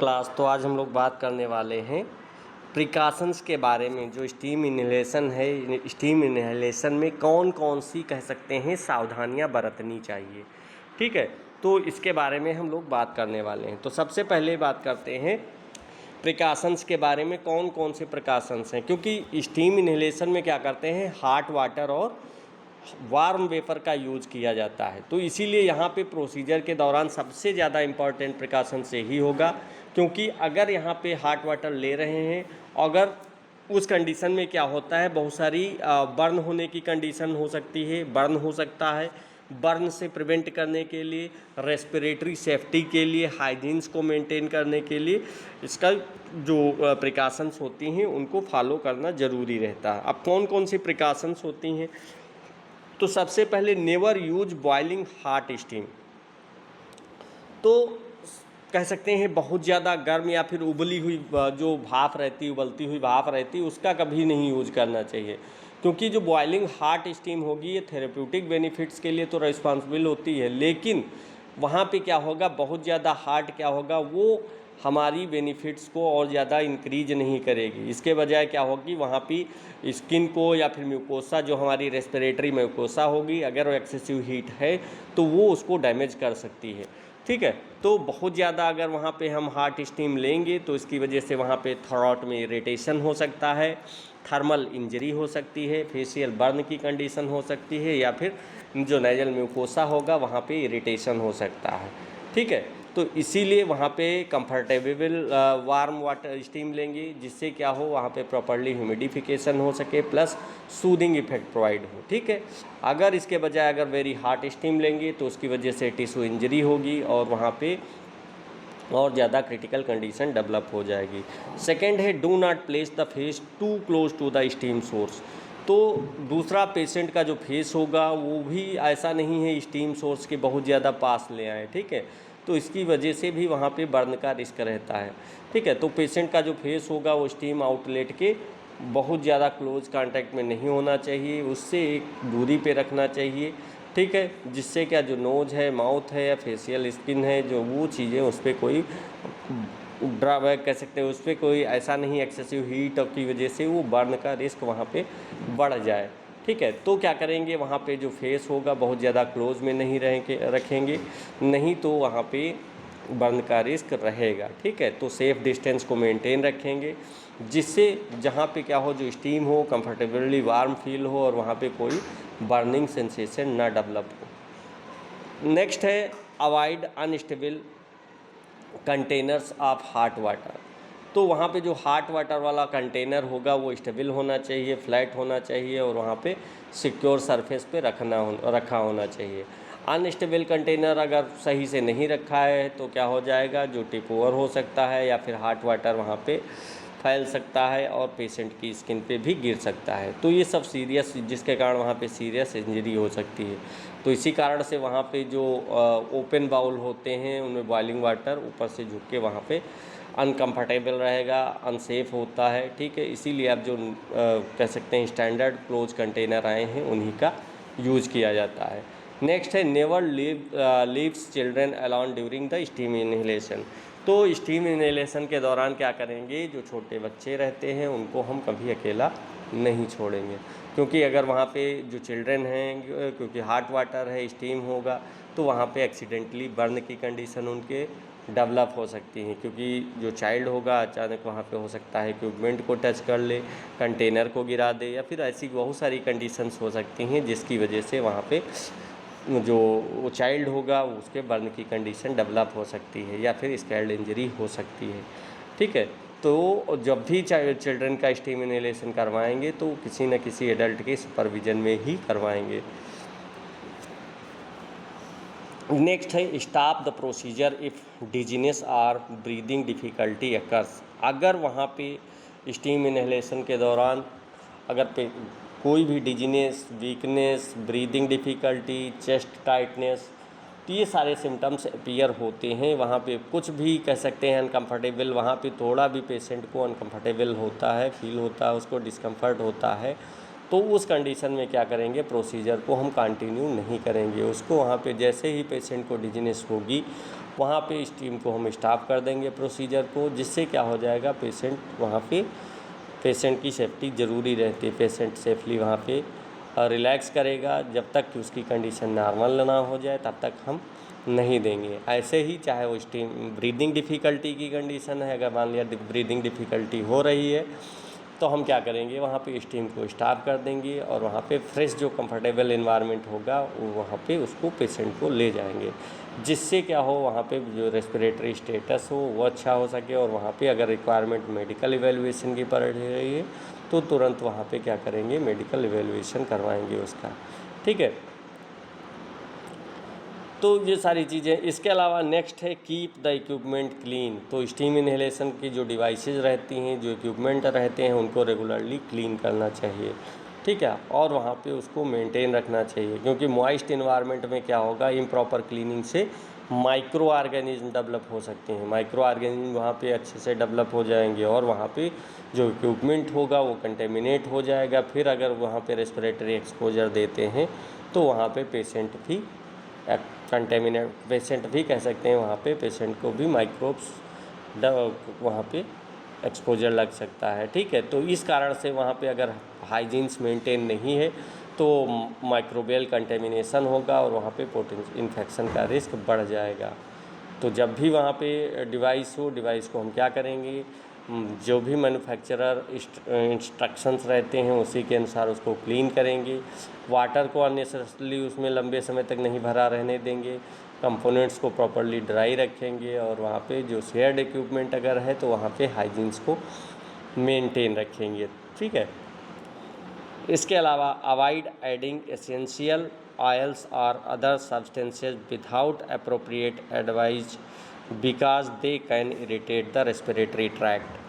Class. तो आज हम लोग बात करने वाले हैं प्रिकॉशंस के बारे में। जो स्टीम इन्हेलेशन है, स्टीम इन्हेलेशन में कौन कौन सी कह सकते हैं सावधानियां बरतनी चाहिए। ठीक है, तो इसके बारे में हम लोग बात करने वाले हैं। तो सबसे पहले बात करते हैं प्रिकॉशंस के बारे में, कौन कौन से प्रिकॉशंस हैं। क्योंकि स्टीम इन्हेलेशन में क्या करते हैं, हॉट वाटर और वार्म वेपर का यूज़ किया जाता है। तो इसीलिए यहाँ पे प्रोसीजर के दौरान सबसे ज़्यादा इम्पॉर्टेंट प्रिकॉशन से ही होगा। क्योंकि अगर यहाँ पे हॉट वाटर ले रहे हैं, अगर उस कंडीशन में क्या होता है, बहुत सारी बर्न होने की कंडीशन हो सकती है, बर्न हो सकता है। बर्न से प्रिवेंट करने के लिए, रेस्पिरेटरी सेफ्टी के लिए, हाइजीन्स को मेंटेन करने के लिए इसका जो प्रिकॉशंस होती हैं उनको फॉलो करना ज़रूरी रहता है। अब कौन कौन सी प्रिकॉशंस होती हैं, तो सबसे पहले never use boiling hot steam. तो कह सकते हैं बहुत ज़्यादा गर्म या फिर उबली हुई जो भाप रहती है, उबलती हुई भाप रहती है, उसका कभी नहीं यूज करना चाहिए। क्योंकि जो बॉइलिंग हॉट स्टीम होगी ये थेरेप्यूटिक बेनिफिट्स के लिए तो रिस्पॉन्सिबल होती है, लेकिन वहाँ पे क्या होगा, बहुत ज़्यादा हार्ड क्या होगा, वो हमारी बेनिफिट्स को और ज़्यादा इंक्रीज नहीं करेगी। इसके बजाय क्या होगी, वहाँ पे स्किन को या फिर म्यूकोसा, जो हमारी रेस्पिरेटरी म्यूकोसा होगी, अगर वो एक्सेसिव हीट है तो वो उसको डैमेज कर सकती है। ठीक है, तो बहुत ज़्यादा अगर वहाँ पे हम हॉट स्टीम लेंगे तो इसकी वजह से वहाँ पे थ्रोट में इरिटेशन हो सकता है, थर्मल इंजरी हो सकती है, फेशियल बर्न की कंडीशन हो सकती है, या फिर जो नेजल म्यूकोसा होगा वहाँ पे इरिटेशन हो सकता है। ठीक है, तो इसीलिए वहाँ पे कंफर्टेबल वार्म वाटर स्टीम लेंगे, जिससे क्या हो, वहाँ पे प्रॉपर्ली ह्यूमिडिफिकेशन हो सके प्लस सूदिंग इफेक्ट प्रोवाइड हो। ठीक है, अगर इसके बजाय अगर वेरी हॉट स्टीम लेंगे तो उसकी वजह से टिश्यू इंजरी होगी और वहाँ पे और ज़्यादा क्रिटिकल कंडीशन डेवलप हो जाएगी। सेकेंड है, do not place the face too close to the steam source. तो दूसरा पेशेंट का जो फेस होगा वो भी ऐसा नहीं है स्टीम सोर्स के बहुत ज़्यादा पास ले आए। ठीक है, तो इसकी वजह से भी वहाँ पे बर्न का रिस्क रहता है। ठीक है, तो पेशेंट का जो फेस होगा वो स्टीम आउटलेट के बहुत ज़्यादा क्लोज कांटेक्ट में नहीं होना चाहिए, उससे एक दूरी पे रखना चाहिए। ठीक है, जिससे क्या जो नोज़ है, माउथ है या फेशियल स्किन है, जो वो चीज़ें उस पर कोई ड्रॉबैक कह सकते हैं, उस पर कोई ऐसा नहीं एक्सेसिव हीट की वजह से वो बर्न का रिस्क वहाँ पे बढ़ जाए। ठीक है, तो क्या करेंगे, वहाँ पे जो फेस होगा बहुत ज़्यादा क्लोज में नहीं रखेंगे, नहीं तो वहाँ पे बर्न का रिस्क रहेगा। ठीक है, तो सेफ़ डिस्टेंस को मेंटेन रखेंगे, जिससे जहाँ पे क्या हो, जो स्टीम हो कंफर्टेबली वार्म फील हो और वहाँ पे कोई बर्निंग सेंसेशन ना डेवलप हो। नेक्स्ट है, avoid unstable containers of hot water. तो वहाँ पे जो हॉट वाटर वाला कंटेनर होगा वो स्टेबल होना चाहिए, फ्लैट होना चाहिए और वहाँ पे सिक्योर सरफेस पे रखा होना चाहिए। अनस्टेबल कंटेनर अगर सही से नहीं रखा है तो क्या हो जाएगा, जो टिप ओवर हो सकता है या फिर हॉट वाटर वहाँ पे फैल सकता है और पेशेंट की स्किन पे भी गिर सकता है। तो ये सब सीरियस, जिसके कारण वहाँ पे सीरियस इंजरी हो सकती है। तो इसी कारण से वहाँ पे जो ओपन बाउल होते हैं उनमें बॉइलिंग वाटर ऊपर से झुक के वहाँ पे अनकंफर्टेबल रहेगा, अनसेफ होता है। ठीक है, इसीलिए आप जो कह सकते हैं स्टैंडर्ड क्लोज कंटेनर आए हैं उन्हीं का यूज किया जाता है। नेक्स्ट है, never leaves children alone during the steam inhalation. तो स्टीम इनहेलेशन के दौरान क्या करेंगे, जो छोटे बच्चे रहते हैं उनको हम कभी अकेला नहीं छोड़ेंगे। क्योंकि अगर वहाँ पे जो चिल्ड्रन हैं, क्योंकि हॉट वाटर है, स्टीम होगा, तो वहाँ पे एक्सीडेंटली बर्न की कंडीशन उनके डेवलप हो सकती हैं। क्योंकि जो चाइल्ड होगा अचानक वहाँ पे हो सकता है इक्विपमेंट को टच कर ले, कंटेनर को गिरा दे, या फिर ऐसी बहुत सारी कंडीशंस हो सकती हैं जिसकी वजह से वहाँ पे जो वो चाइल्ड होगा उसके बर्न की कंडीशन डेवलप हो सकती है या फिर स्कैल्ड इंजरी हो सकती है। ठीक है, तो जब भी चिल्ड्रन का स्टीम इनहेलेशन करवाएंगे तो किसी न किसी एडल्ट के सुपरविजन में ही करवाएंगे। नेक्स्ट है, stop the procedure if dizziness और ब्रीदिंग डिफ़िकल्टी अकर्स। अगर वहाँ पे स्टीम इनहेलेशन के दौरान अगर कोई भी dizziness, weakness, breathing difficulty, chest tightness, तो ये सारे सिम्टम्स अपीयर होते हैं, वहाँ पे कुछ भी कह सकते हैं अनकंफर्टेबल, वहाँ पे थोड़ा भी पेशेंट को अनकंफर्टेबल होता है, फील होता है, उसको डिस्कम्फर्ट होता है, तो उस कंडीशन में क्या करेंगे, प्रोसीजर को हम कंटिन्यू नहीं करेंगे। उसको वहाँ पे जैसे ही पेशेंट को डिजीनेस होगी वहाँ पे स्टीम को हम स्टॉप कर देंगे प्रोसीजर को, जिससे क्या हो जाएगा, पेशेंट वहाँ पे, पेशेंट की सेफ्टी ज़रूरी रहती है, पेशेंट सेफली वहाँ पे रिलैक्स करेगा। जब तक कि उसकी कंडीशन नॉर्मल ना हो जाए तब तक हम नहीं देंगे। ऐसे ही चाहे वो स्टीम ब्रीदिंग डिफ़िकल्टी की कंडीशन है, अगर मान लिया ब्रीदिंग डिफ़िकल्टी हो रही है तो हम क्या करेंगे, वहाँ पे स्टीम को स्टॉप कर देंगे और वहाँ पे फ्रेश जो कंफर्टेबल एनवायरनमेंट होगा वहाँ पे उसको पेशेंट को ले जाएंगे, जिससे क्या हो, वहाँ पे जो रेस्पिरेटरी स्टेटस हो वो अच्छा हो सके। और वहाँ पे अगर रिक्वायरमेंट मेडिकल इवैल्यूएशन की पड़ रही है तो तुरंत वहाँ पे क्या करेंगे, मेडिकल इवैल्यूएशन करवाएंगे उसका, ठीक है। तो ये सारी चीज़ें। इसके अलावा नेक्स्ट है कीप द इक्विपमेंट क्लीन। तो स्टीम इन्हेलेशन की जो डिवाइसेज रहती हैं, जो इक्विपमेंट रहते हैं, उनको रेगुलरली क्लीन करना चाहिए, ठीक है। और वहाँ पे उसको मेंटेन रखना चाहिए, क्योंकि मॉइस्ट इन्वायरमेंट में क्या होगा, इम्प्रॉपर क्लीनिंग से माइक्रो ऑर्गेनिज्म डेवलप हो सकते हैं। माइक्रो ऑर्गेनिज्म वहाँ पे अच्छे से डेवलप हो जाएंगे और वहाँ पे जो इक्विपमेंट होगा वो कंटेमिनेट हो जाएगा। फिर अगर वहाँ पे रेस्पिरेटरी एक्सपोजर देते हैं तो वहाँ पे पेशेंट भी कंटेमिनेट, पेशेंट भी कह सकते हैं, वहाँ पे पेशेंट को भी माइक्रोब्स वहाँ पे एक्सपोजर लग सकता है, ठीक है। तो इस कारण से वहाँ पे अगर हाइजीन्स मेंटेन नहीं है तो माइक्रोबियल कंटेमिनेशन होगा और वहाँ पे पोटेंशियल इन्फेक्शन का रिस्क बढ़ जाएगा। तो जब भी वहाँ पे डिवाइस हो, डिवाइस को हम क्या करेंगे, जो भी मैन्युफैक्चरर इंस्ट्रक्शंस रहते हैं उसी के अनुसार उसको क्लीन करेंगे। वाटर को अननेसेसरली उसमें लंबे समय तक नहीं भरा रहने देंगे। कंपोनेंट्स को प्रॉपर्ली ड्राई रखेंगे और वहाँ पे जो शेयर्ड इक्विपमेंट अगर है तो वहाँ पे हाइजीन्स को मेंटेन रखेंगे, ठीक है। इसके अलावा अवॉइड एडिंग एसेंशियल ऑयल्स और other substances without appropriate advice because they can irritate the respiratory tract.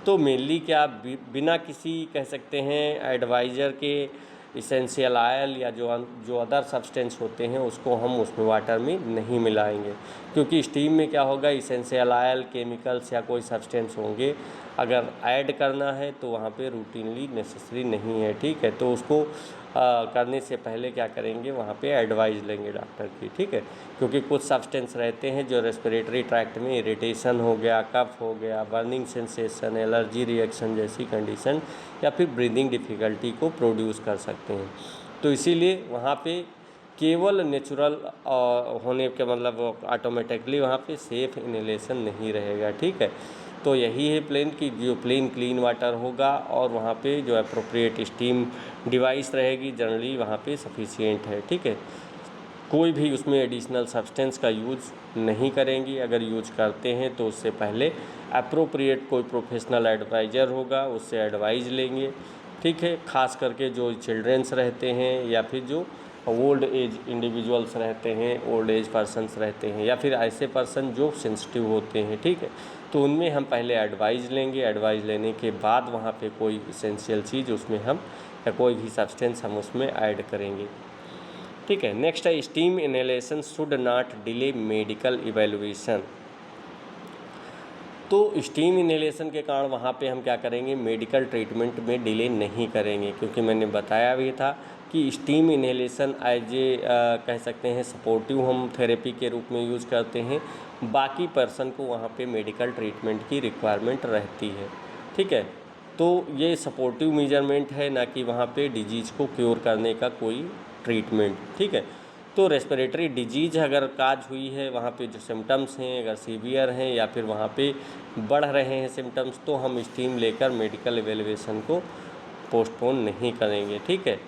तो मेनली क्या, बिना किसी कह सकते हैं एडवाइज़र के इसेंशियल ऑयल या जो अदर सब्सटेंस होते हैं उसको हम उसमें वाटर में नहीं मिलाएंगे, क्योंकि स्टीम में क्या होगा, इसेंशियल ऑयल, केमिकल्स या कोई सब्सटेंस होंगे, अगर ऐड करना है तो वहाँ पे रूटीनली नेसेसरी नहीं है, ठीक है। तो उसको करने से पहले क्या करेंगे, वहाँ पे एडवाइस लेंगे डॉक्टर की, ठीक है। क्योंकि कुछ सब्सटेंस रहते हैं जो रेस्पिरेटरी ट्रैक्ट में इरिटेशन हो गया, कफ हो गया, बर्निंग सेंसेशन, एलर्जी रिएक्शन जैसी कंडीशन या फिर ब्रीदिंग डिफ़िकल्टी को प्रोड्यूस कर सकते हैं। तो इसीलिए वहाँ पे केवल नेचुरल होने के मतलब ऑटोमेटिकली वहाँ पे सेफ़ इनहेलेशन नहीं रहेगा, ठीक है। तो यही है प्लेन की, जो प्लेन क्लीन वाटर होगा और वहाँ पे जो अप्रोप्रिएट स्टीम डिवाइस रहेगी जनरली वहाँ पे सफिशिएंट है, ठीक है। कोई भी उसमें एडिशनल सब्सटेंस का यूज़ नहीं करेंगी। अगर यूज करते हैं तो उससे पहले अप्रोप्रिएट कोई प्रोफेशनल एडवाइज़र होगा उससे एडवाइस लेंगे, ठीक है। ख़ास करके जो चिल्ड्रेंस रहते हैं या फिर जो ओल्ड एज इंडिविजुअल्स रहते हैं, ओल्ड एज पर्सन्स रहते हैं या फिर ऐसे पर्सन जो सेंसिटिव होते हैं, ठीक है। तो उनमें हम पहले एडवाइस लेंगे, एडवाइस लेने के बाद वहाँ पे कोई इसेंशियल चीज़ उसमें हम या कोई भी सब्सटेंस हम उसमें ऐड करेंगे, ठीक है। नेक्स्ट है steam inhalation should not delay medical evaluation. तो स्टीम इनहेलेशन के कारण वहाँ पे हम क्या करेंगे, मेडिकल ट्रीटमेंट में डिले नहीं करेंगे, क्योंकि मैंने बताया भी था कि स्टीम इनहेलेशन एज ए कह सकते हैं सपोर्टिव हम थेरेपी के रूप में यूज़ करते हैं। बाकी पर्सन को वहाँ पे मेडिकल ट्रीटमेंट की रिक्वायरमेंट रहती है, ठीक है। तो ये सपोर्टिव मेजरमेंट है, ना कि वहाँ पे डिजीज़ को क्योर करने का कोई ट्रीटमेंट, ठीक है। तो रेस्पिरेटरी डिजीज़ अगर काज हुई है, वहाँ पे जो सिम्टम्स हैं अगर सीवियर हैं या फिर वहाँ पे बढ़ रहे हैं सिम्टम्स, तो हम स्टीम लेकर मेडिकल इवैल्यूएशन को पोस्टपोन नहीं करेंगे, ठीक है।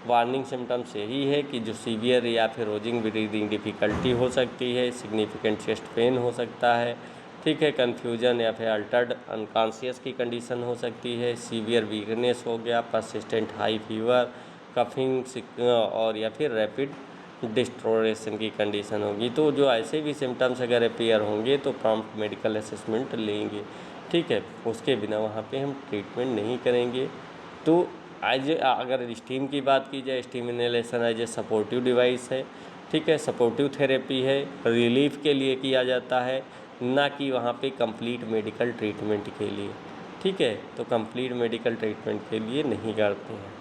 वार्निंग सिम्टम्स यही है कि जो सीवियर या फिर रोजिंग ब्रीदिंग डिफ़िकल्टी हो सकती है, सिग्निफिकेंट चेस्ट पेन हो सकता है, ठीक है, कन्फ्यूजन या फिर अल्टर्ड अनकॉन्शियस की कंडीशन हो सकती है, सीवियर वीकनेस हो गया, परसिस्टेंट हाई फीवर, कफिंग और या फिर रैपिड डिस्ट्रोरेशन की कंडीशन होगी। तो जो ऐसे भी सिम्टम्स अगर अपीयर होंगे तो प्रॉम्प्ट मेडिकल असेसमेंट लेंगे, ठीक है। उसके बिना वहाँ पे हम ट्रीटमेंट नहीं करेंगे। तो एज अगर स्टीम की बात की जाए, steam inhalation as a supportive device है, ठीक है, सपोर्टिव थेरेपी है, रिलीफ के लिए किया जाता है, ना कि वहाँ पे कंप्लीट मेडिकल ट्रीटमेंट के लिए, ठीक है। तो कंप्लीट मेडिकल ट्रीटमेंट के लिए नहीं करते हैं,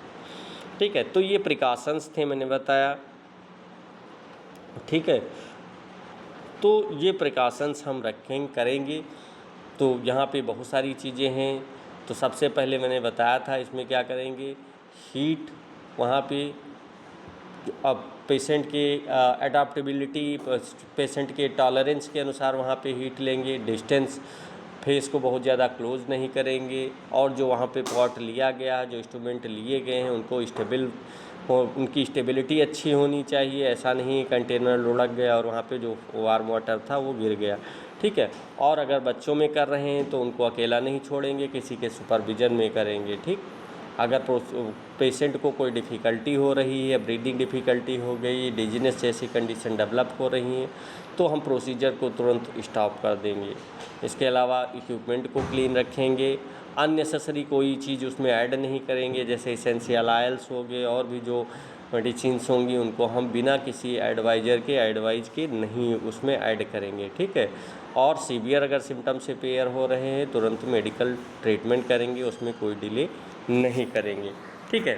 ठीक है। तो ये प्रिकॉशंस थे मैंने बताया, ठीक है। तो ये प्रिकॉशंस हम करेंगे। तो यहाँ पे बहुत सारी चीज़ें हैं। तो सबसे पहले मैंने बताया था इसमें क्या करेंगे, हीट वहाँ पे अब पेशेंट के एडाप्टेबिलिटी, पेशेंट के टॉलरेंस के अनुसार वहाँ पे हीट लेंगे। डिस्टेंस फेस को बहुत ज़्यादा क्लोज नहीं करेंगे, और जो वहाँ पे पॉट लिया गया, जो इंस्ट्रूमेंट लिए गए हैं उनको उनकी स्टेबिलिटी अच्छी होनी चाहिए। ऐसा नहीं कंटेनर लुढ़क गया और वहाँ पे जो वार्म वाटर था वो गिर गया, ठीक है। और अगर बच्चों में कर रहे हैं तो उनको अकेला नहीं छोड़ेंगे, किसी के सुपरविज़न में करेंगे, ठीक। अगर पेशेंट को कोई डिफ़िकल्टी हो रही है, ब्रीदिंग डिफ़िकल्टी हो गई, डिजीनेस जैसी कंडीशन डेवलप हो रही हैं, तो हम प्रोसीजर को तुरंत स्टॉप कर देंगे। इसके अलावा इक्विपमेंट को क्लीन रखेंगे, अननेसेसरी कोई चीज़ उसमें ऐड नहीं करेंगे, जैसे एसेंशियल ऑयल्स हो गए और भी जो मेडिसिन्स होंगी उनको हम बिना किसी एडवाइज़ के नहीं उसमें ऐड करेंगे, ठीक है। और सीवियर अगर सिम्टम से पेयर हो रहे हैं तुरंत मेडिकल ट्रीटमेंट करेंगे, उसमें कोई डिले नहीं करेंगे, ठीक है।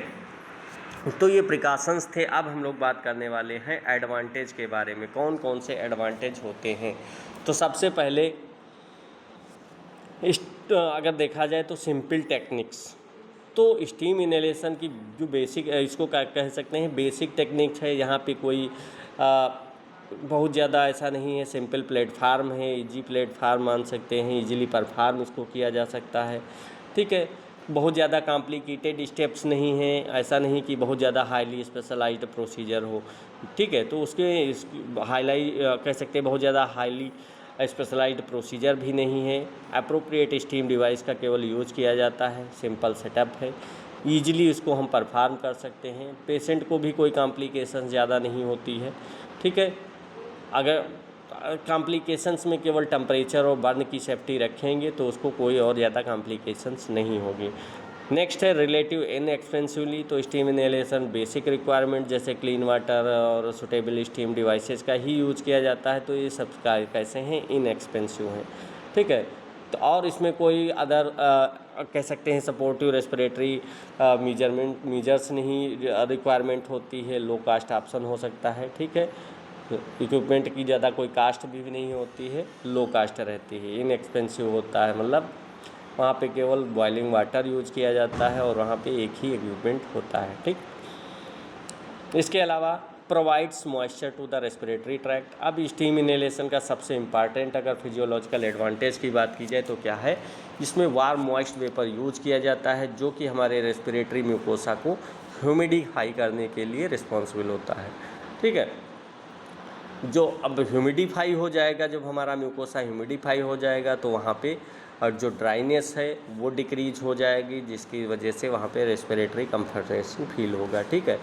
तो ये प्रिकॉशंस थे। अब हम लोग बात करने वाले हैं एडवांटेज के बारे में, कौन कौन से एडवांटेज होते हैं। तो सबसे पहले अगर देखा जाए तो सिंपल टेक्निक्स, तो स्टीम इनहेलेशन की जो बेसिक इसको क्या कह सकते हैं, बेसिक टेक्निक्स है। यहाँ पे कोई बहुत ज़्यादा ऐसा नहीं है, सिंपल प्लेटफार्म है, इजी प्लेटफार्म मान सकते हैं, इजीली परफॉर्म इसको किया जा सकता है, ठीक है। बहुत ज़्यादा कॉम्प्लिकेटेड स्टेप्स नहीं हैं, ऐसा नहीं कि बहुत ज़्यादा हाईली स्पेशलाइज्ड प्रोसीजर हो, ठीक है। तो उसके कह सकते हैं बहुत ज़्यादा हाईली स्पेशलाइज्ड प्रोसीजर भी नहीं है। अप्रोप्रिएट स्टीम डिवाइस का केवल यूज़ किया जाता है, सिंपल सेटअप है, ईजिली इसको हम परफॉर्म कर सकते हैं। पेशेंट को भी कोई कॉम्प्लिकेशन ज़्यादा नहीं होती है, ठीक है। अगर कॉम्प्लिकेशंस में केवल टेम्परेचर और बर्न की सेफ्टी रखेंगे तो उसको कोई और ज़्यादा कॉम्प्लिकेशंस नहीं होगी। नेक्स्ट है रिलेटिव इनएक्सपेंसिवली, तो स्टीम इनहेलेशन बेसिक रिक्वायरमेंट जैसे क्लीन वाटर और सुटेबल स्टीम डिवाइसेस का ही यूज़ किया जाता है, तो ये सब कैसे हैं, इनएक्सपेंसिव हैं, ठीक है। तो और इसमें कोई अदर कह सकते हैं सपोर्टिव रेस्पिरेटरी मेजर्स नहीं रिक्वायरमेंट होती है, लो कास्ट ऑप्शन हो सकता है, ठीक है। इक्विपमेंट की ज़्यादा कोई कास्ट भी नहीं होती है, लो कास्ट रहती है, इनएक्सपेंसिव होता है, मतलब वहाँ पे केवल बॉइलिंग वाटर यूज किया जाता है और वहाँ पे एक ही इक्विपमेंट होता है, ठीक। इसके अलावा provides moisture to the respiratory tract. अब स्टीम इनहेलेशन का सबसे इम्पॉर्टेंट अगर फिजियोलॉजिकल एडवांटेज की बात की जाए तो क्या है, इसमें वार्म मॉइस्ट वेपर यूज किया जाता है जो कि हमारे रेस्पिरेटरी म्यूकोसा को ह्यूमिडिफाई करने के लिए रिस्पॉन्सिबल होता है, ठीक है। जो अब ह्यूमिडिफाई हो जाएगा, जब हमारा म्यूकोसा ह्यूमिडिफाई हो जाएगा तो वहाँ पे और जो ड्राइनेस है वो डिक्रीज हो जाएगी, जिसकी वजह से वहाँ पे रेस्पिरेटरी कंफर्टेशन फील होगा, ठीक है,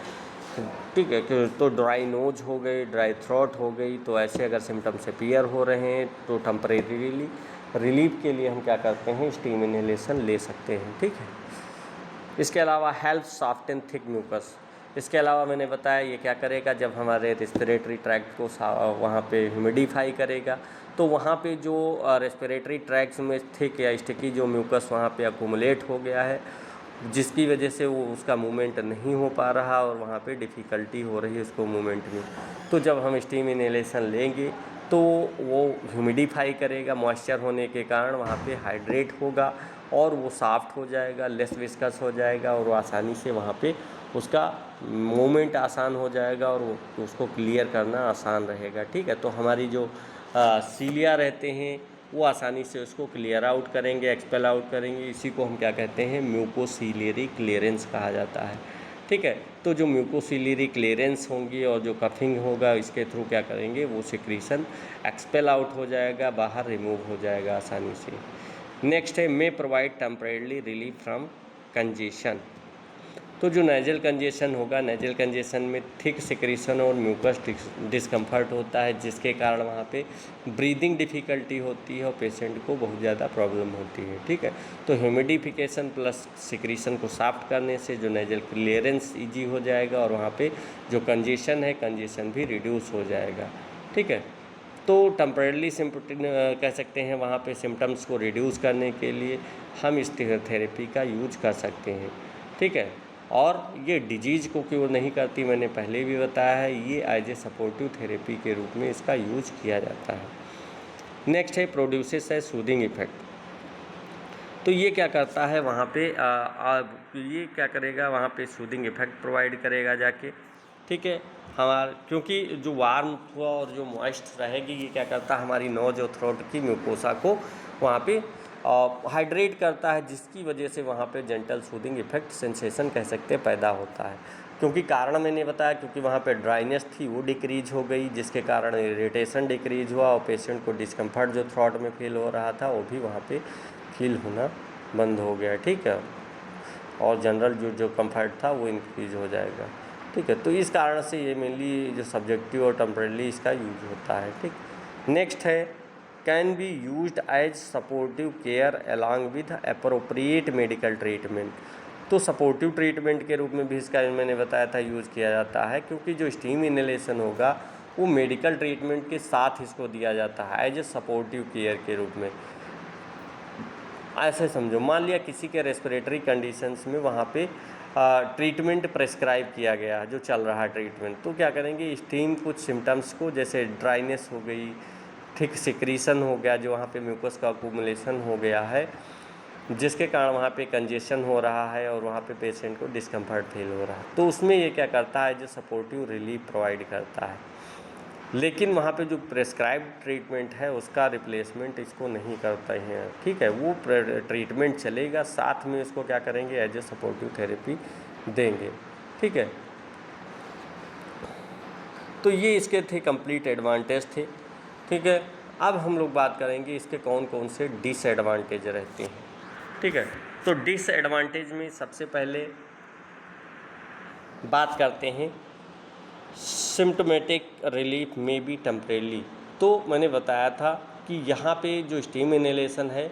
ठीक है। तो ड्राई नोज हो गई, ड्राई थ्रोट हो गई, तो ऐसे अगर सिम्टम्स अपीयर हो रहे हैं तो टेम्परेरीली रिलीफ के लिए हम क्या करते हैं, स्टीम इनहेलेशन ले सकते हैं, ठीक है। इसके अलावा हेल्प सॉफ्टन थिक म्यूकस, इसके अलावा मैंने बताया ये क्या करेगा, जब हमारे रेस्पिरेटरी ट्रैक्ट को वहाँ पे ह्यूमिडिफाई करेगा तो वहाँ पे जो रेस्पिरेटरी ट्रैक्ट्स में थिक या स्टिकी जो म्यूकस वहाँ पे अकुमुलेट हो गया है, जिसकी वजह से वो उसका मूवमेंट नहीं हो पा रहा और वहाँ पे डिफ़िकल्टी हो रही है उसको मूवमेंट में, तो जब हम स्टीम इनहेलेशन लेंगे तो वो ह्यूमिडिफाई करेगा, मॉइस्चर होने के कारण वहाँ पे हाइड्रेट होगा और वो सॉफ्ट हो जाएगा, लेस विस्कस हो जाएगा और वो आसानी से वहाँ पे उसका मूवमेंट आसान हो जाएगा और वो उसको क्लियर करना आसान रहेगा, ठीक है। तो हमारी जो सीलिया रहते हैं वो आसानी से उसको क्लियर आउट करेंगे, एक्सपेल आउट करेंगे, इसी को हम क्या कहते हैं, म्यूकोसीलियरी क्लियरेंस कहा जाता है, ठीक है। तो जो म्यूकोसीलियरी क्लियरेंस होंगी और जो कफिंग होगा इसके थ्रू क्या करेंगे, वो सिक्रीशन एक्सपेल आउट हो जाएगा, बाहर रिमूव हो जाएगा आसानी से। नेक्स्ट है may provide temporary relief from congestion, तो जो नेजल कंजेशन होगा, नेजल कंजेशन में थिक सिक्रीशन और म्यूकस डिस्कम्फर्ट होता है, जिसके कारण वहाँ पे ब्रीदिंग डिफ़िकल्टी होती है और पेशेंट को बहुत ज़्यादा प्रॉब्लम होती है, ठीक है। तो ह्यूमिडिफिकेशन प्लस सिक्रीशन को सॉफ्ट करने से जो नेजल क्लियरेंस ईजी हो जाएगा और वहाँ पे जो कंजेशन है, कंजेशन भी रिड्यूस हो जाएगा, ठीक है। तो टेम्परेरी कह सकते हैं वहाँ पे सिम्टम्स को रिड्यूस करने के लिए हम इस थेरेपी का यूज कर सकते हैं, ठीक है। और ये डिजीज़ को क्योर नहीं करती, मैंने पहले भी बताया है, ये एज ए सपोर्टिव थेरेपी के रूप में इसका यूज किया जाता है। नेक्स्ट है प्रोड्यूसेस है सूदिंग इफेक्ट। तो ये क्या करता है वहाँ पे ये क्या करेगा वहाँ पे सूदिंग इफेक्ट प्रोवाइड करेगा जाके, ठीक है। क्योंकि जो वार्म हुआ और जो मॉइस्ट रहेगी, ये क्या करता है हमारी नोज और थ्रोट की म्यूकोसा को वहाँ पे हाइड्रेट करता है, जिसकी वजह से वहाँ पे जेंटल सूदिंग इफेक्ट सेंसेशन कह सकते हैं पैदा होता है। क्योंकि कारण मैंने बताया, क्योंकि वहाँ पे ड्राइनेस थी वो डिक्रीज हो गई, जिसके कारण इरिटेशन डिक्रीज हुआ और पेशेंट को डिस्कम्फर्ट जो थ्रोट में फील हो रहा था वो भी वहाँ पे फील होना बंद हो गया, ठीक है। और जनरल जो कंफर्ट था वो इंक्रीज हो जाएगा, ठीक है। तो इस कारण से ये मेनली जो सब्जेक्टिव और टेम्परेरी इसका यूज होता है, ठीक। नेक्स्ट है can be used as supportive care along with appropriate medical treatment. तो सपोर्टिव ट्रीटमेंट के रूप में भी इसका मैंने बताया था यूज़ किया जाता है, क्योंकि जो स्टीम इनहेलेशन होगा वो मेडिकल ट्रीटमेंट के साथ इसको दिया जाता है एज ए सपोर्टिव केयर के रूप में। ऐसे समझो, मान लिया किसी के रेस्पिरेटरी कंडीशंस में वहाँ पे ट्रीटमेंट प्रेस्क्राइब किया गया जो चल रहा है ट्रीटमेंट, तो क्या करेंगे स्टीम कुछ सिम्टम्स को, जैसे ड्राइनेस हो गई, थिक सिक्रीशन हो गया, जो वहाँ पे म्यूकस का अक्यूमुलेशन हो गया है, जिसके कारण वहाँ पे कंजेशन हो रहा है और वहाँ पे पेशेंट को डिस्कम्फर्ट फील हो रहा है, तो उसमें ये क्या करता है जो सपोर्टिव रिलीफ प्रोवाइड करता है। लेकिन वहाँ पे जो प्रेस्क्राइब्ड ट्रीटमेंट है उसका रिप्लेसमेंट इसको नहीं करते हैं, ठीक है। वो ट्रीटमेंट चलेगा, साथ में इसको क्या करेंगे एज ए सपोर्टिव थेरेपी देंगे, ठीक है। तो ये इसके थे कंप्लीट एडवांटेज थे, ठीक है। अब हम लोग बात करेंगे इसके कौन कौन से डिसएडवांटेज रहते हैं, ठीक है। तो डिसएडवांटेज में सबसे पहले बात करते हैं सिम्टोमेटिक रिलीफ में बी टेम्परेली। तो मैंने बताया था कि यहाँ पे जो स्टीम इनहेलेशन है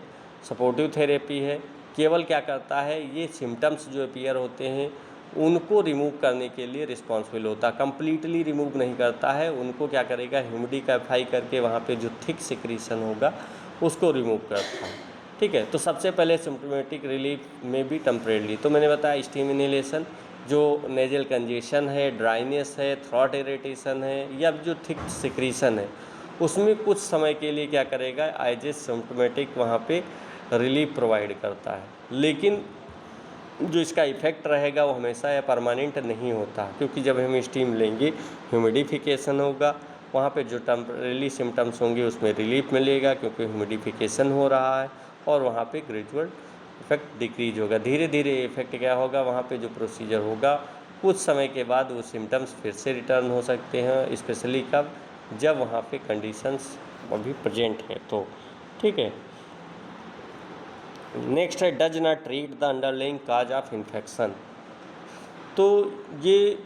सपोर्टिव थेरेपी है, केवल क्या करता है ये सिम्टम्स जो अपीयर होते हैं उनको रिमूव करने के लिए रिस्पॉन्सिबल होता है, कम्प्लीटली रिमूव नहीं करता है। उनको क्या करेगा ह्यूमिडिफाई करके वहाँ पे जो थिक सिक्रीशन होगा उसको रिमूव करता है, ठीक है। तो सबसे पहले सिम्टोमेटिक रिलीफ में भी टेम्परेली, तो मैंने बताया स्टीम इनहेलेशन जो नेजल कंजेशन है, ड्राइनेस है, थ्रॉट इरिटेशन है या जो थिक सिक्रीशन है उसमें कुछ समय के लिए क्या करेगा एज ए सिम्टोमेटिक वहाँ पे रिलीफ प्रोवाइड करता है। लेकिन जो इसका इफ़ेक्ट रहेगा वो हमेशा या परमानेंट नहीं होता, क्योंकि जब हम स्टीम लेंगे ह्यूमिडिफिकेशन होगा, वहाँ पे जो टेम्परेरी सिम्टम्स होंगे उसमें रिलीफ मिलेगा क्योंकि ह्यूमिडिफिकेशन हो रहा है और वहाँ पे ग्रेजुअल इफेक्ट डिक्रीज होगा। धीरे धीरे इफेक्ट क्या होगा वहाँ पे जो प्रोसीजर होगा कुछ समय के बाद वो सिम्टम्स फिर से रिटर्न हो सकते हैं, स्पेशली कब जब वहाँ पे कंडीशंस अभी प्रेजेंट है, तो ठीक है। नेक्स्ट है does not treat the underlying cause of infection. तो ये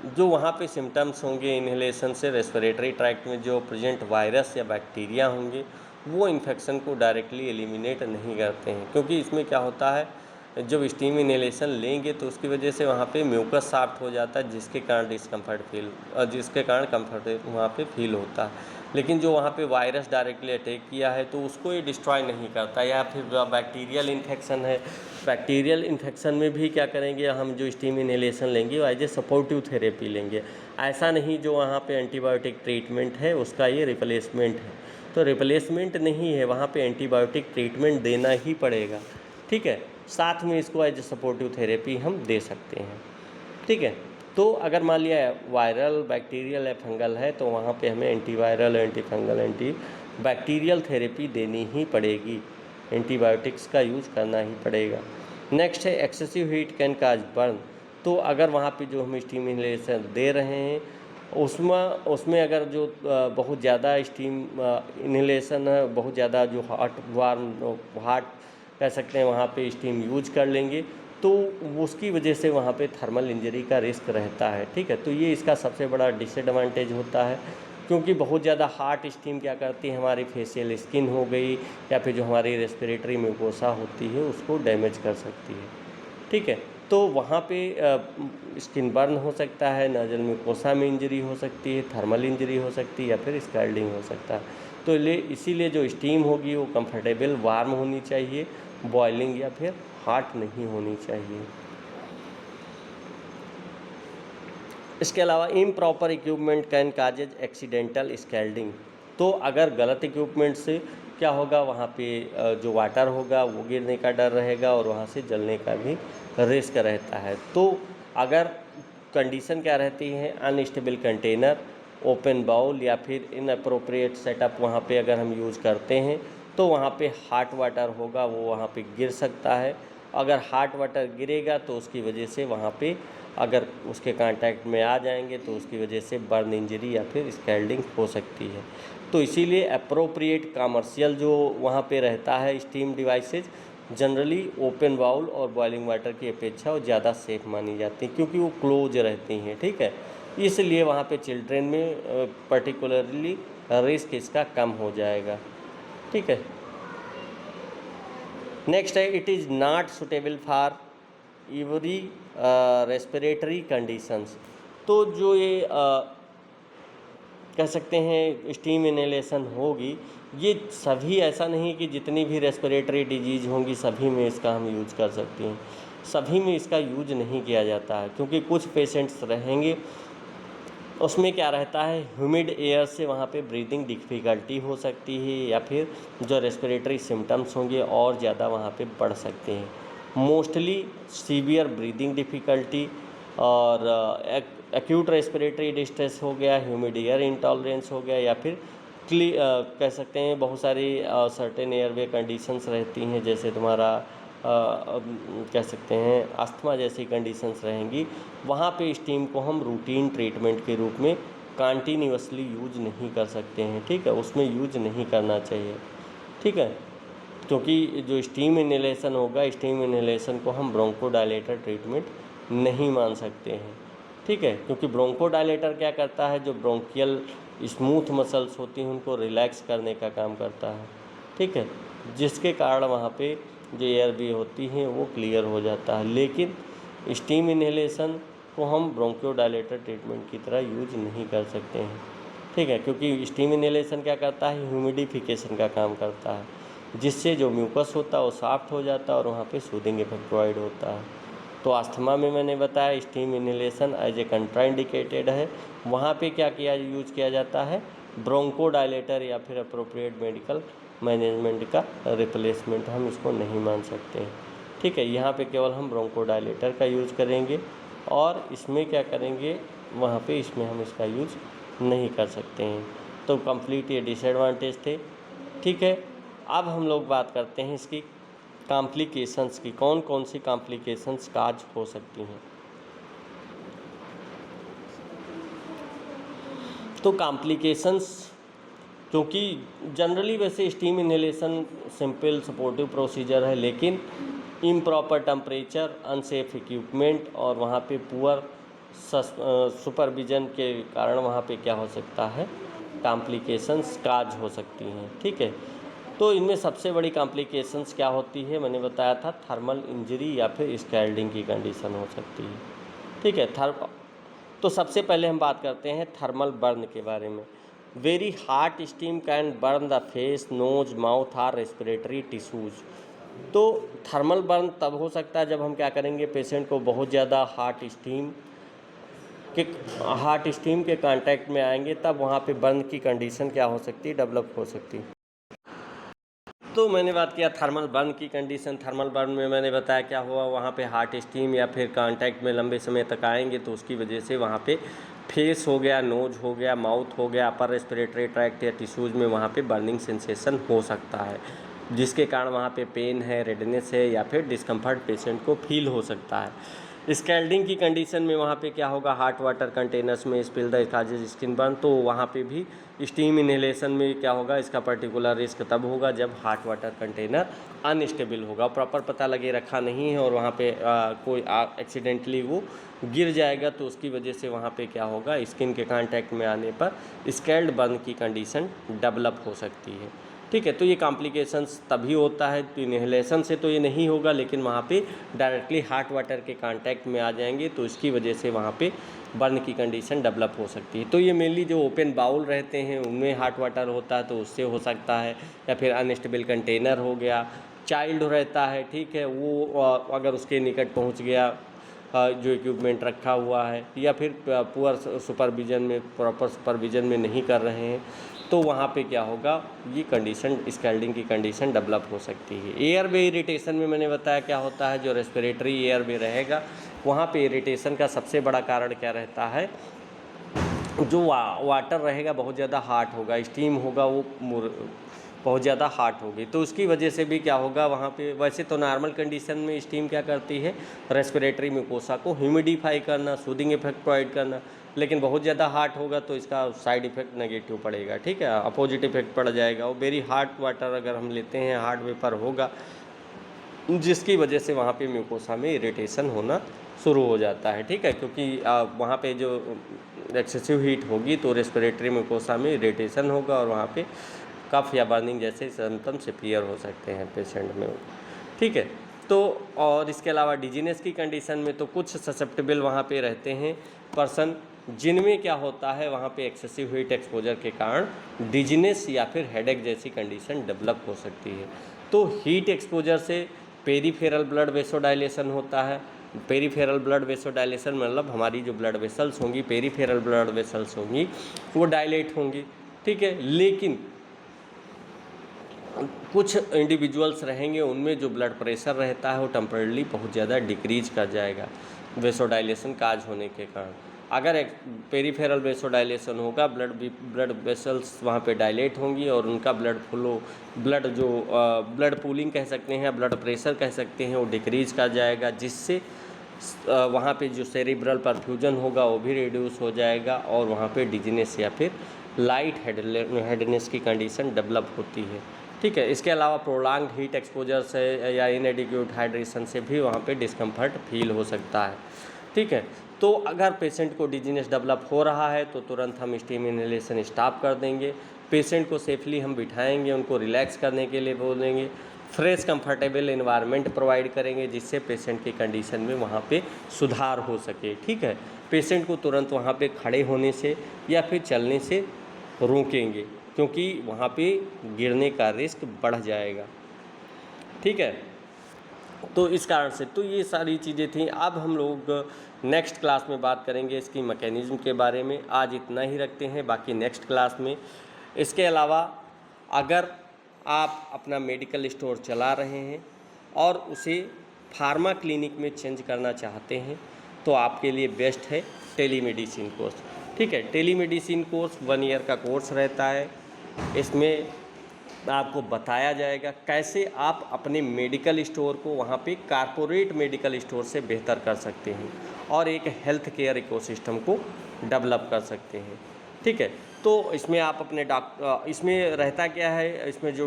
जो वहाँ पे सिम्टम्स होंगे इन्हेलेशन से रेस्पिरेटरी ट्रैक्ट में जो प्रेजेंट वायरस या बैक्टीरिया होंगे वो इन्फेक्शन को डायरेक्टली एलिमिनेट नहीं करते हैं, क्योंकि इसमें क्या होता है जब स्टीम इनहेलेशन लेंगे तो उसकी वजह से वहाँ पे म्यूकस सॉफ्ट हो जाता है, जिसके कारण डिस्कम्फर्ट फील जिसके कारण कम्फर्ट वहाँ पे फील होता है। लेकिन जो वहाँ पे वायरस डायरेक्टली अटैक किया है तो उसको ये डिस्ट्रॉय नहीं करता। या फिर बैक्टीरियल इन्फेक्शन है, बैक्टीरियल इन्फेक्शन में भी क्या करेंगे हम जो स्टीम इनहेलेशन लेंगे एज ए सपोर्टिव थेरेपी लेंगे। ऐसा नहीं जो वहाँ पे एंटीबायोटिक ट्रीटमेंट है उसका ये रिप्लेसमेंट है, तो रिप्लेसमेंट नहीं है, वहाँ पे एंटीबायोटिक ट्रीटमेंट देना ही पड़ेगा, ठीक है। साथ में इसको एज ए सपोर्टिव थेरेपी हम दे सकते हैं, ठीक है। तो अगर मान लिया वायरल बैक्टीरियल या फंगल है तो वहाँ पे हमें antiviral anti fungal anti bacterial therapy देनी ही पड़ेगी, एंटीबायोटिक्स का यूज करना ही पड़ेगा। नेक्स्ट है excessive heat can cause burn. तो अगर वहाँ पे जो हम स्टीम इनहेलेशन दे रहे हैं उसमें अगर जो बहुत ज़्यादा स्टीम इनहेलेशन है, बहुत ज़्यादा जो हार्ट कह सकते हैं वहाँ पे स्टीम यूज कर लेंगे तो उसकी वजह से वहाँ पे थर्मल इंजरी का रिस्क रहता है, ठीक है। तो ये इसका सबसे बड़ा डिसएडवांटेज होता है, क्योंकि बहुत ज़्यादा हार्ट स्टीम क्या करती है हमारी फेशियल स्किन हो गई या फिर जो हमारी रेस्पिरेटरी म्यूकोसा होती है उसको डैमेज कर सकती है, ठीक है। तो वहाँ पे स्किन बर्न हो सकता है, नजल म्यूकोसा में इंजरी हो सकती है, थर्मल इंजरी हो सकती है या फिर स्कैल्डिंग हो सकता है। तो इसीलिए जो स्टीम होगी वो कंफर्टेबल वार्म होनी चाहिए, बॉइलिंग या फिर हॉट नहीं होनी चाहिए। इसके अलावा improper equipment can causes accidental scalding. तो अगर गलत इक्विपमेंट से क्या होगा, वहाँ पे जो वाटर होगा वो गिरने का डर रहेगा और वहाँ से जलने का भी रिस्क रहता है। तो अगर कंडीशन क्या रहती है, अनस्टेबल कंटेनर, ओपन बाउल या फिर इनअप्रोप्रिएट सेटअप वहाँ पे अगर हम यूज़ करते हैं तो वहाँ पे हॉट वाटर होगा वो वहाँ पे गिर सकता है। अगर हॉट वाटर गिरेगा तो उसकी वजह से वहाँ पे अगर उसके कांटेक्ट में आ जाएंगे तो उसकी वजह से बर्न इंजरी या फिर स्कैल्डिंग हो सकती है। तो इसीलिए अप्रोप्रिएट कमर्शियल जो वहाँ पे रहता है steam devices, generally open bowl और बॉइलिंग वाटर की अपेक्षा वो ज़्यादा सेफ मानी जाती हैं क्योंकि वो क्लोज रहती हैं, ठीक है। इसलिए वहाँ पे चिल्ड्रेन में पर्टिकुलरली रिस्क इसका कम हो जाएगा, ठीक है। नेक्स्ट है, it is not suitable for every respiratory conditions. तो जो ये कह सकते हैं स्टीम इनहेलेशन होगी, ये सभी ऐसा नहीं कि जितनी भी रेस्पिरेटरी डिजीज़ होंगी सभी में इसका हम यूज कर सकते हैं, सभी में इसका यूज नहीं किया जाता है क्योंकि कुछ पेशेंट्स रहेंगे उसमें क्या रहता है, ह्यूमिड एयर से वहाँ पे ब्रीदिंग डिफ़िकल्टी हो सकती है या फिर जो रेस्पिरेटरी सिम्टम्स होंगे और ज़्यादा वहाँ पे बढ़ सकते हैं। मोस्टली सीवियर ब्रीदिंग डिफ़िकल्टी और एक्यूट रेस्पिरेटरी डिस्ट्रेस हो गया, ह्यूमिड एयर इंटॉलरेंस हो गया या फिर कह सकते हैं बहुत सारी सर्टेन एयरवे कंडीशंस रहती हैं जैसे तुम्हारा कह सकते हैं अस्थमा जैसी कंडीशंस रहेंगी, वहाँ पे स्टीम को हम रूटीन ट्रीटमेंट के रूप में कंटिन्यूअसली यूज नहीं कर सकते हैं, ठीक है, उसमें यूज नहीं करना चाहिए, ठीक है। क्योंकि जो स्टीम इनहेलेशन होगा, स्टीम इनहेलेशन को हम ब्रोंकोडायलेटर ट्रीटमेंट नहीं मान सकते हैं, ठीक है, क्योंकि ब्रोंकोडायलेटर क्या करता है, जो ब्रोंकियल स्मूथ मसल्स होती हैं उनको रिलैक्स करने का काम करता है, ठीक है, जिसके कारण वहाँ पे जो एयरवे होती हैं वो क्लियर हो जाता है। लेकिन स्टीम इनहेलेशन को हम ब्रोंकोडायलेटर ट्रीटमेंट की तरह यूज नहीं कर सकते हैं, ठीक है, क्योंकि स्टीम इनहेलेशन क्या करता है, ह्यूमिडिफिकेशन का काम करता है, जिससे जो म्यूकस होता है वो सॉफ्ट हो जाता है और वहाँ पे सूदिंग इफेक्ट प्रोवाइड होता है। तो अस्थमा में मैंने बताया steam inhalation as a contraindicated है, वहाँ पे क्या यूज किया जाता है, ब्रोंकोडायलेटर या फिर अप्रोप्रिएट मेडिकल मैनेजमेंट का रिप्लेसमेंट हम इसको नहीं मान सकते हैं, ठीक है। यहाँ पे केवल हम ब्रोंकोडायलेटर का यूज़ करेंगे और इसमें क्या करेंगे, वहाँ पे इसमें हम इसका यूज़ नहीं कर सकते हैं। तो कंप्लीट ये डिसएडवांटेज थे, ठीक है। अब हम लोग बात करते हैं इसकी कॉम्प्लिकेशंस की, कौन कौन सी कॉम्प्लिकेशंस काज हो सकती हैं। तो कॉम्प्लिकेशंस, क्योंकि जनरली वैसे steam inhalation simple supportive procedure है, लेकिन इम्प्रॉपर टेम्परेचर, अनसेफ इक्विपमेंट और वहाँ पे पुअर सुपरविजन के कारण वहाँ पे क्या हो सकता है, कॉम्प्लिकेशंस काज हो सकती हैं, ठीक है। तो इनमें सबसे बड़ी कॉम्प्लिकेशंस क्या होती है, मैंने बताया था थर्मल इंजरी या फिर स्कैल्डिंग की कंडीशन हो सकती है, ठीक है। तो सबसे पहले हम बात करते हैं थर्मल बर्न के बारे में। Very hot steam can burn the face, nose, mouth और रेस्पिरेटरी टिश्यूज़। तो थर्मल बर्न तब हो सकता है जब हम क्या करेंगे, पेशेंट को बहुत ज़्यादा हॉट स्टीम के कांटेक्ट में आएंगे, तब वहाँ पे बर्न की कंडीशन क्या हो सकती है, डेवलप हो सकती है। तो मैंने बात किया थर्मल बर्न की कंडीशन। थर्मल बर्न में मैंने बताया क्या हुआ, वहाँ पे हॉट स्टीम या फिर कांटेक्ट में लंबे समय तक आएंगे तो उसकी वजह से वहाँ पे फेस हो गया, नोज हो गया, माउथ हो गया, अपर रेस्पिरेटरी ट्रैक्ट या टिश्यूज़ में वहाँ पे बर्निंग सेंसेशन हो सकता है, जिसके कारण वहाँ पे पेन है, रेडनेस है या फिर डिस्कम्फर्ट पेशेंट को फील हो सकता है। स्कैल्डिंग की कंडीशन में वहाँ पे क्या होगा, हॉट वाटर कंटेनर्स में spill the causes skin burn. तो वहाँ पे भी स्टीम इनहेलेशन में क्या होगा, इसका पर्टिकुलर रिस्क तब होगा जब हॉट वाटर कंटेनर अनस्टेबल होगा, प्रॉपर पता लगे रखा नहीं है और वहाँ पे कोई एक्सीडेंटली वो गिर जाएगा तो उसकी वजह से वहाँ पे क्या होगा, स्किन के कांटेक्ट में आने पर स्कैल्ड बर्न की कंडीशन डेवलप हो सकती है, ठीक है। तो ये कॉम्प्लिकेशंस तभी होता है, तो इनहेलेशन से तो ये नहीं होगा, लेकिन वहाँ पे डायरेक्टली हॉट वाटर के कांटेक्ट में आ जाएंगे तो इसकी वजह से वहाँ पे बर्न की कंडीशन डेवलप हो सकती है। तो ये मेनली जो ओपन बाउल रहते हैं उनमें हॉट वाटर होता है तो उससे हो सकता है, या फिर अनस्टेबल कंटेनर हो गया, चाइल्ड रहता है, ठीक है, वो अगर उसके निकट पहुँच गया जो इक्विपमेंट रखा हुआ है, या फिर पुअर सुपरविजन में, प्रॉपर सुपरविजन में नहीं कर रहे हैं, तो वहाँ पे क्या होगा, ये कंडीशन, स्कैल्डिंग की कंडीशन डेवलप हो सकती है। एयरवे इरिटेशन में मैंने बताया क्या होता है, जो रेस्पिरेटरी एयरवे रहेगा वहाँ पे इरिटेशन का सबसे बड़ा कारण क्या रहता है, जो वाटर रहेगा बहुत ज़्यादा हॉट होगा, स्टीम होगा वो बहुत ज़्यादा हॉट होगी, तो उसकी वजह से भी क्या होगा वहाँ पे। वैसे तो नॉर्मल कंडीशन में स्टीम क्या करती है, रेस्पिरेटरी म्यूकोसा को ह्यूमिडिफाई करना, सूदिंग इफेक्ट प्रोवाइड करना, लेकिन बहुत ज़्यादा हॉट होगा तो इसका साइड इफेक्ट नेगेटिव पड़ेगा, ठीक है, अपोजिट इफेक्ट पड़ जाएगा। वो वेरी हॉट वाटर अगर हम लेते हैं, हार्ड वेपर होगा, जिसकी वजह से वहाँ पे म्यूकोसा में इरिटेशन होना शुरू हो जाता है, ठीक है, क्योंकि वहाँ पे जो एक्सेसिव हीट होगी तो रेस्पिरेटरी म्यूकोसा में इरिटेशन होगा और वहाँ पे कफ या बर्निंग जैसे सिम्पटम्स अपीयर हो सकते हैं पेशेंट में, ठीक है। तो और इसके अलावा डिजीनेस की कंडीशन में तो कुछ ससेप्टेबल वहाँ पे रहते हैं पर्सन, जिनमें क्या होता है वहाँ पे एक्सेसिव हीट एक्सपोजर के कारण डिजीनेस या फिर हेडेक जैसी कंडीशन डेवलप हो सकती है। तो हीट एक्सपोजर से पेरीफेरल ब्लड वेसोडाइलेशन होता है। पेरीफेरल ब्लड वेसोडाइलेशन मतलब हमारी जो ब्लड वेसल्स होंगी, पेरीफेरल ब्लड वेसल्स होंगी, वो डायलेट होंगी, ठीक है, लेकिन कुछ इंडिविजुअल्स रहेंगे उनमें जो ब्लड प्रेशर रहता है वो टेम्परेली बहुत ज़्यादा डिक्रीज कर जाएगा वेसोडाइलेशन काज होने के कारण। अगर एक पेरीफेरल वेसोडाइलेशन होगा, ब्लड वेसल्स वहाँ पे डायलेट होंगी और उनका ब्लड फ्लो, ब्लड पूलिंग कह सकते हैं, ब्लड प्रेशर कह सकते हैं, वो डिक्रीज कर जाएगा, जिससे वहाँ पे जो सेरिब्रल परफ्यूजन होगा वो भी रिड्यूस हो जाएगा और वहाँ पे डिजीनेस या फिर लाइट हेडनेस की कंडीशन डेवलप होती है, ठीक है। इसके अलावा प्रोलॉन्ग्ड हीट एक्सपोजर से या इनएडिक्वेट हाइड्रेशन से भी वहाँ पे डिस्कम्फर्ट फील हो सकता है, ठीक है। तो अगर पेशेंट को डिजीनेस डेवलप हो रहा है तो तुरंत हम स्टीम इनहेलेशन स्टॉप कर देंगे, पेशेंट को सेफली हम बिठाएंगे, उनको रिलैक्स करने के लिए बोलेंगे, फ्रेश कंफर्टेबल एनवायरनमेंट प्रोवाइड करेंगे जिससे पेशेंट की कंडीशन में वहाँ पे सुधार हो सके, ठीक है। पेशेंट को तुरंत वहाँ पे खड़े होने से या फिर चलने से रोकेंगे, क्योंकि वहाँ पे गिरने का रिस्क बढ़ जाएगा, ठीक है। तो इस कारण से तो ये सारी चीज़ें थी। अब हम लोग नेक्स्ट क्लास में बात करेंगे इसकी मैकेनिज़्म के बारे में। आज इतना ही रखते हैं, बाकी नेक्स्ट क्लास में। इसके अलावा अगर आप अपना मेडिकल स्टोर चला रहे हैं और उसे फार्मा क्लिनिक में चेंज करना चाहते हैं तो आपके लिए बेस्ट है टेलीमेडिसिन कोर्स, ठीक है। टेलीमेडिसिन कोर्स 1 ईयर का कोर्स रहता है। इसमें आपको बताया जाएगा कैसे आप अपने मेडिकल स्टोर को वहाँ पे कारपोरेट मेडिकल स्टोर से बेहतर कर सकते हैं और एक हेल्थ केयर इकोसिस्टम को डेवलप कर सकते हैं, ठीक है। तो इसमें आप अपने इसमें रहता क्या है, इसमें जो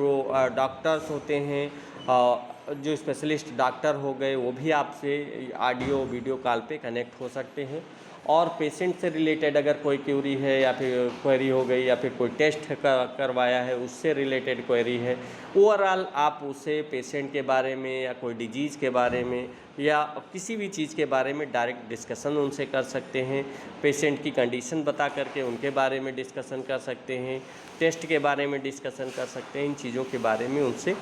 डॉक्टर्स होते हैं, जो स्पेशलिस्ट डॉक्टर हो गए, वो भी आपसे ऑडियो वीडियो कॉल पे कनेक्ट हो सकते हैं और पेशेंट से रिलेटेड अगर कोई क्यूरी है या फिर क्वेरी हो गई या फिर कोई टेस्ट करवाया है उससे रिलेटेड क्वेरी है, ओवरऑल आप उससे पेशेंट के बारे में या कोई डिजीज़ के बारे में या किसी भी चीज़ के बारे में डायरेक्ट डिस्कशन उनसे कर सकते हैं। पेशेंट की कंडीशन बता करके उनके बारे में डिस्कशन कर सकते हैं, टेस्ट के बारे में डिस्कशन कर सकते हैं, इन चीज़ों के बारे में उनसे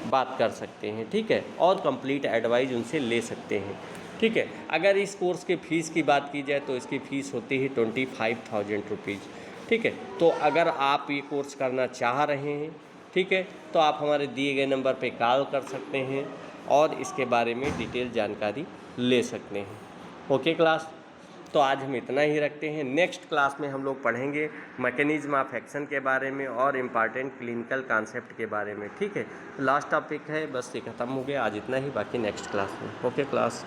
बात कर सकते हैं, ठीक है, और कंप्लीट एडवाइस उनसे ले सकते हैं, ठीक है। अगर इस कोर्स के फ़ीस की बात की जाए तो इसकी फ़ीस होती है 25,000 रुपीज़, ठीक है। तो अगर आप ये कोर्स करना चाह रहे हैं, ठीक है, तो आप हमारे दिए गए नंबर पे कॉल कर सकते हैं और इसके बारे में डिटेल जानकारी ले सकते हैं। ओके क्लास, तो आज हम इतना ही रखते हैं। नेक्स्ट क्लास में हम लोग पढ़ेंगे मैकेनिज्म ऑफ एक्शन के बारे में और इम्पॉर्टेंट क्लिनिकल कॉन्सेप्ट के बारे में, ठीक है। लास्ट टॉपिक है, बस ये ख़त्म हो गया। आज इतना ही, बाकी नेक्स्ट क्लास में। Okay class.